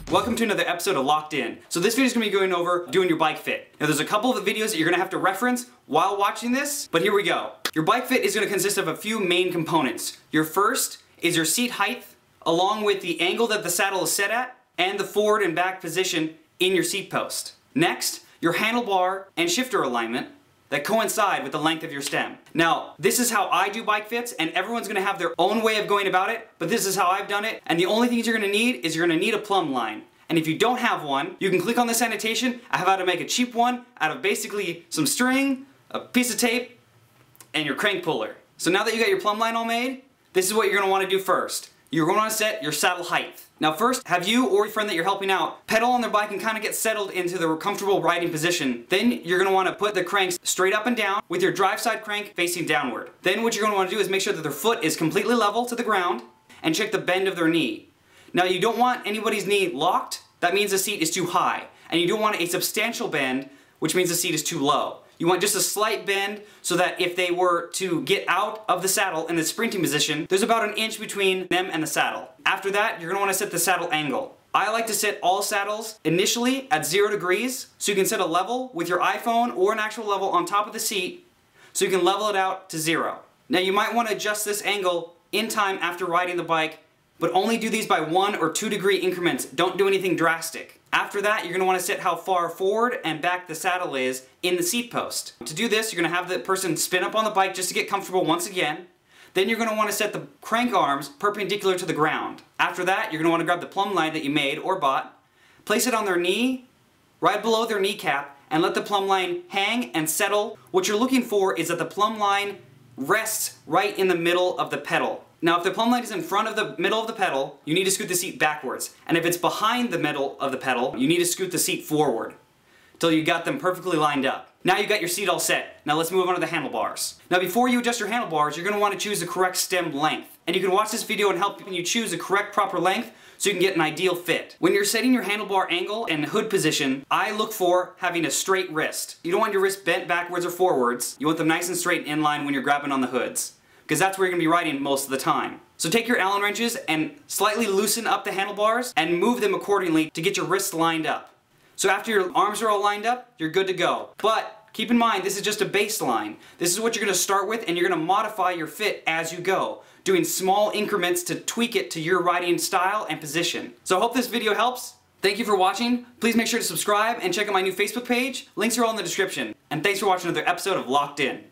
Welcome to another episode of Locked In. So this video is going to be going over doing your bike fit. Now there's a couple of videos that you're going to have to reference while watching this, but here we go. Your bike fit is going to consist of a few main components. Your first is your seat height, along with the angle that the saddle is set at, and the forward and back position in your seat post. Next, your handlebar and shifter alignment that coincide with the length of your stem. Now, this is how I do bike fits, and everyone's gonna have their own way of going about it, but this is how I've done it, and the only things you're gonna need is you're gonna need a plumb line. And if you don't have one, you can click on this annotation. I have how to make a cheap one out of basically some string, a piece of tape, and your crank puller. So now that you got your plumb line all made, this is what you're gonna wanna do first. You're gonna wanna set your saddle height. Now first, have you or your friend that you're helping out pedal on their bike and kind of get settled into the comfortable riding position. Then you're going to want to put the cranks straight up and down with your drive side crank facing downward. Then what you're going to want to do is make sure that their foot is completely level to the ground and check the bend of their knee. Now you don't want anybody's knee locked, that means the seat is too high. And you don't want a substantial bend, which means the seat is too low. You want just a slight bend so that if they were to get out of the saddle in the sprinting position, there's about an inch between them and the saddle. After that, you're going to want to set the saddle angle. I like to set all saddles initially at 0 degrees, so you can set a level with your iPhone or an actual level on top of the seat, so you can level it out to 0. Now you might want to adjust this angle in time after riding the bike, but only do these by 1 or 2 degree increments. Don't do anything drastic. After that, you're going to want to set how far forward and back the saddle is in the seat post. To do this, you're going to have the person spin up on the bike just to get comfortable once again. Then you're going to want to set the crank arms perpendicular to the ground. After that, you're going to want to grab the plumb line that you made or bought, place it on their knee, right below their kneecap, and let the plumb line hang and settle. What you're looking for is that the plumb line rests right in the middle of the pedal. Now if the plumb line is in front of the middle of the pedal, you need to scoot the seat backwards. And if it's behind the middle of the pedal, you need to scoot the seat forward until you got them perfectly lined up. Now you've got your seat all set. Now let's move on to the handlebars. Now before you adjust your handlebars, you're going to want to choose the correct stem length. And you can watch this video and help you choose the correct proper length so you can get an ideal fit. When you're setting your handlebar angle and hood position, I look for having a straight wrist. You don't want your wrist bent backwards or forwards. You want them nice and straight in line when you're grabbing on the hoods, because that's where you're going to be riding most of the time. So take your Allen wrenches and slightly loosen up the handlebars and move them accordingly to get your wrists lined up. So after your arms are all lined up, you're good to go. But keep in mind, this is just a baseline. This is what you're going to start with, and you're going to modify your fit as you go, doing small increments to tweak it to your riding style and position. So I hope this video helps. Thank you for watching. Please make sure to subscribe and check out my new Facebook page. Links are all in the description. And thanks for watching another episode of Locked In.